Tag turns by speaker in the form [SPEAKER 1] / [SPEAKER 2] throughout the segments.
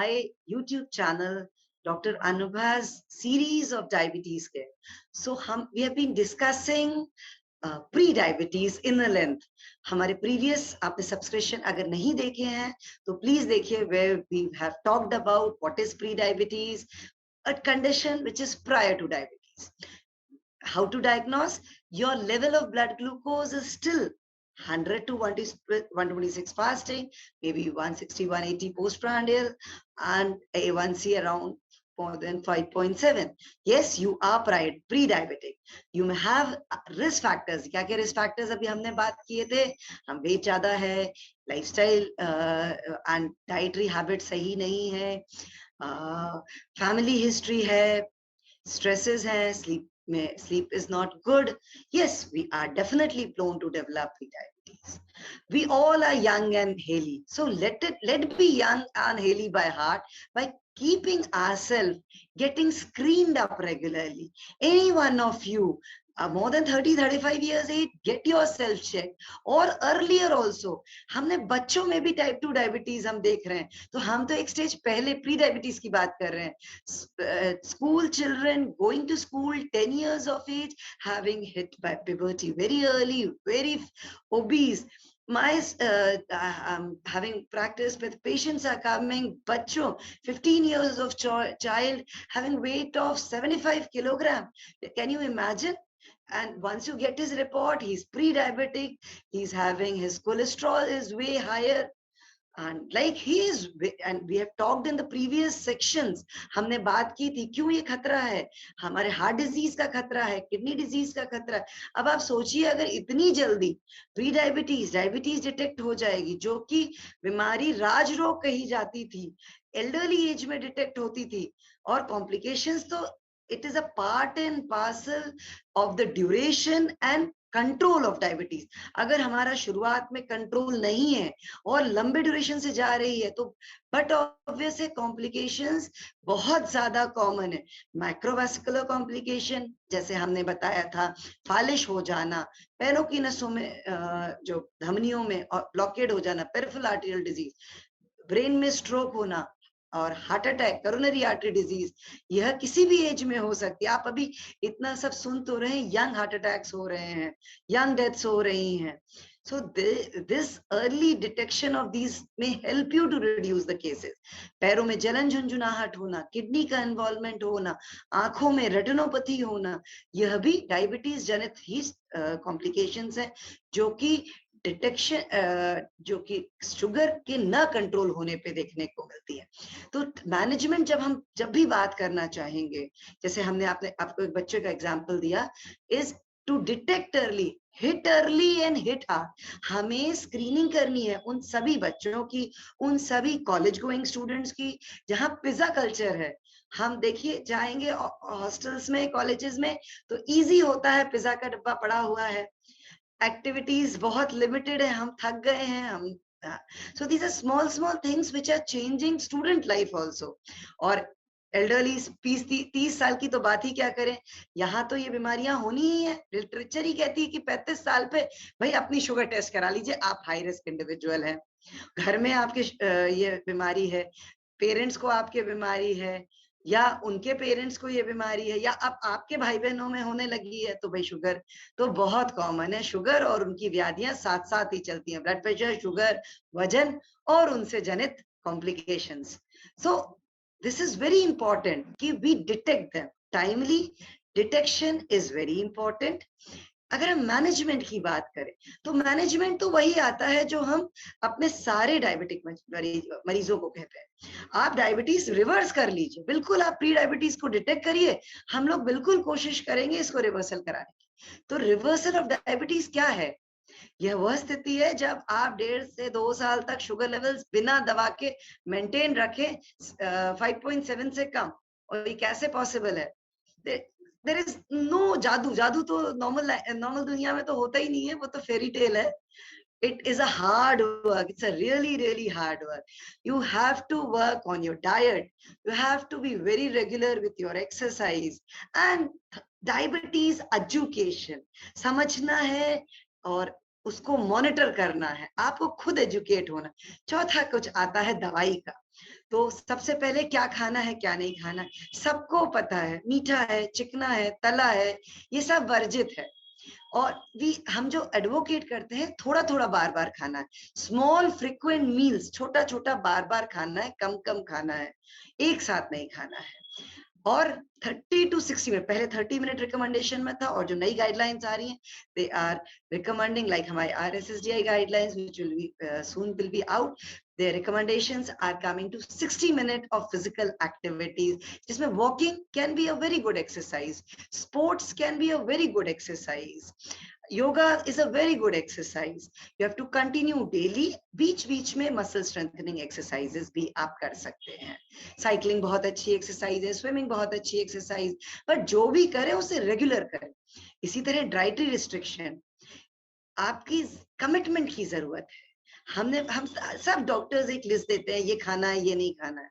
[SPEAKER 1] my YouTube channel, Dr. Anubha's series of diabetes care. So we have been discussing pre diabetes in length. हमारे previous आपने subscription अगर नहीं देखे हैं तो प्लीज देखिए, where we have talked about what is pre diabetes, a condition which is prior to diabetes. How to diagnose? Your level of blood glucose is still 100 to 126 fasting, maybe 160, 180 postprandial, and A1C around more than 5.7. Yes, you are pre-diabetic. You may have risk factors. क्या क्या risk factors अभी हमने बात किए थे? हम wait ज्यादा है, लाइफस्टाइल एंड डाइटरी हैबिट सही नहीं है, फैमिली हिस्ट्री है, stresses hai, sleep is not good. Yes, we are definitely prone to develop pre-diabetes. We all are young and healthy, so let be young and healthy by heart, by keeping ourselves getting screened up regularly. Any one of you more than 30-35 years age, get yourself checked. और earlier also, हमने बच्चों में भी type 2 diabetes हम देख रहे हैं, तो हम तो एक स्टेज पहले प्री डायबिटीज की बात कर रहे हैं. School children going to school 10 years of age, having hit by puberty very early, very obese. I'm having practice with patients are coming, bachcho, 15 years of child having weight of 75 kilogram. Can you imagine? And once you get his report, he's pre-diabetic, he's having his cholesterol is way higher, and like he is, and we have talked in the previous sections, हमने बात की थी क्यों ये खतरा है, हमारे heart disease का खतरा है, किडनी डिजीज का खतरा है. अब आप सोचिए अगर इतनी जल्दी प्री डायबिटीज डिटेक्ट हो जाएगी, जो कि बीमारी राज रोग कही जाती थी, एल्डरली एज में डिटेक्ट होती थी, और कॉम्प्लिकेशंस तो it is a part and parcel of the duration and control of diabetes. अगर हमारा शुरुआत में कंट्रोल नहीं है और लंबे ड्यूरेशन से जा रही है तो बट ऑब्वियस है कॉम्प्लिकेशंस बहुत ज्यादा कॉमन है. माइक्रोवास्कुलर कॉम्प्लिकेशन जैसे हमने बताया था, फालिश हो जाना, पैरों की नसों में जो धमनियों में ब्लॉकेड हो जाना, पेरिफेरल आर्टेरियल डिजीज, ब्रेन में स्ट्रोक होना, और heart attack, coronary artery disease, यह किसी भी एज में हो सकती है. आप अभी इतना सब सुन तो रहे हैं, यंग हार्ट अटैक्स हो रहे हैं, यंग डेथ्स हो रही हैं. So this early detection of these may help you to reduce the cases. पैरों में जलन झुंझुनाहट होना, किडनी का इन्वॉल्वमेंट होना, आंखों में रेटिनोपैथी होना, यह भी डायबिटीज जनित ही कॉम्प्लिकेशंस हैं, जो कि डिटेक्शन जो कि शुगर के न कंट्रोल होने पे देखने को मिलती है. तो मैनेजमेंट जब भी बात करना चाहेंगे, जैसे हमने आपको एक बच्चे का एग्जांपल दिया, is to detect early, hit early and hit hard. हमें स्क्रीनिंग करनी है उन सभी बच्चों की, उन सभी कॉलेज गोइंग स्टूडेंट्स की जहां पिज्जा कल्चर है. हम देखिए जाएंगे हॉस्टल्स में, कॉलेजेस में, तो इजी होता है, पिज्जा का डब्बा पड़ा हुआ है, एक्टिविटीज बहुत लिमिटेड है, हम थक गए हैं, हम. So these are small things which are changing student life also. और एल्डरली 30 साल की तो बात ही क्या करें, यहाँ तो ये बीमारियां होनी ही है. लिटरेचर ही कहती है कि 35 साल पे भाई अपनी शुगर टेस्ट करा लीजिए, आप हाई रिस्क इंडिविजुअल हैं, घर में आपके ये बीमारी है, पेरेंट्स को आपके बीमारी है, या उनके पेरेंट्स को ये बीमारी है, या अब आपके भाई बहनों में होने लगी है, तो भाई शुगर तो बहुत कॉमन है. शुगर और उनकी व्याधियां साथ साथ ही चलती हैं, ब्लड प्रेशर, शुगर, वजन और उनसे जनित complications. So this is very important कि we detect them timely. Detection is very important. अगर हम मैनेजमेंट की बात करें तो मैनेजमेंट तो वही आता है जो हम अपने सारे डायबिटिक मरीजों को कहते हैं. आप डायबिटीज रिवर्स कर लीजिए, बिल्कुल आप प्री डायबिटीज को डिटेक्ट करिए, हम लोग बिल्कुल कोशिश करेंगे इसको रिवर्सल कराने की. तो रिवर्सल ऑफ डायबिटीज क्या है? यह वह स्थिति है जब आप 1.5 से 2 साल तक शुगर लेवल्स बिना दवा के मेंटेन रखें 5.7 से कम. और ये कैसे पॉसिबल है? देयर इज नो जादू तो नॉर्मल दुनिया में तो होता ही नहीं है, वो तो फेरी टेल है. It is a hard work. It's a really hard work. You have to work on your diet. You have to be very regular with your exercise and diabetes education. समझना है और उसको monitor करना है, आपको खुद educate होना. चौथा कुछ आता है दवाई का. तो सबसे पहले क्या खाना है क्या नहीं खाना है, सबको पता है, मीठा है, चिकना है, तला है, ये सब वर्जित है। और हम जो एडवोकेट करते हैं, थोड़ा थोड़ा बार बार खाना है, स्मॉल फ्रिक्वेंट मील्स, छोटा छोटा बार बार खाना है, कम कम खाना है, एक साथ नहीं खाना है। और 30 to 60 मिनट, पहले 30 मिनट रिकमेंडेशन में था, और जो नई गाइडलाइंस आ रही हैं, दे आर रिकमेंडिंग लाइक हमारी RSSDI guidelines which will be soon will be out, their recommendations are coming to 60 minutes of physical activities, जिसमें walking can be a very good exercise, sports can be a very good exercise, yoga is a very good exercise. You have to continue daily. बीच बीच में muscle strengthening exercises भी आप कर सकते हैं. Cycling बहुत अच्छी exercise है, स्विमिंग बहुत अच्छी एक्सरसाइज, बट जो भी करें उसे रेगुलर करें. इसी तरह डाइटरी रिस्ट्रिक्शन, आपकी कमिटमेंट की जरूरत है. हम सब डॉक्टर्स एक लिस्ट देते हैं, ये खाना है, ये नहीं खाना है,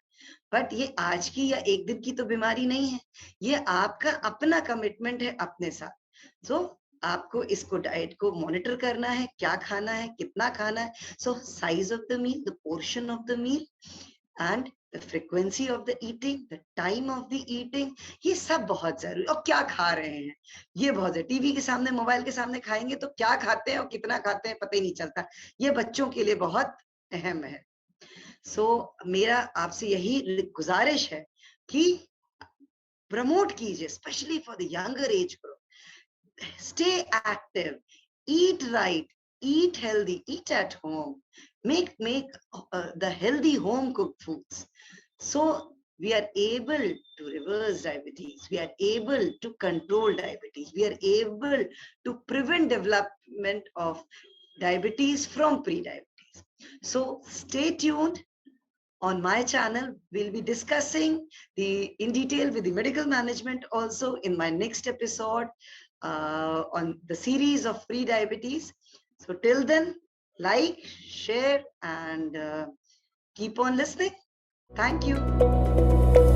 [SPEAKER 1] बट ये आज की या एक दिन की तो बीमारी नहीं है, ये आपका अपना कमिटमेंट है अपने साथ. सो आपको इसको डाइट को मॉनिटर करना है, क्या खाना है, कितना खाना है. So size of the meal, the portion of the meal, and the frequency of the eating, the time of the eating, ये सब बहुत जरूरी. और क्या खा रहे हैं, ये बहुत है. टीवी के सामने, मोबाइल के सामने खाएंगे तो क्या खाते हैं और कितना खाते हैं पता ही नहीं चलता. ये बच्चों के लिए बहुत अहम है. सो मेरा आपसे यही गुजारिश है कि प्रमोट कीजिए, specially for the younger age group. Stay active, eat right, eat healthy, eat at home, make the healthy home cooked foods. So we are able to reverse diabetes, we are able to control diabetes, we are able to prevent development of diabetes from pre-diabetes. So stay tuned. On my channel, we'll be discussing in detail with the medical management also in my next episode on the series of pre-diabetes. So till then, like, share, and keep on listening. Thank you.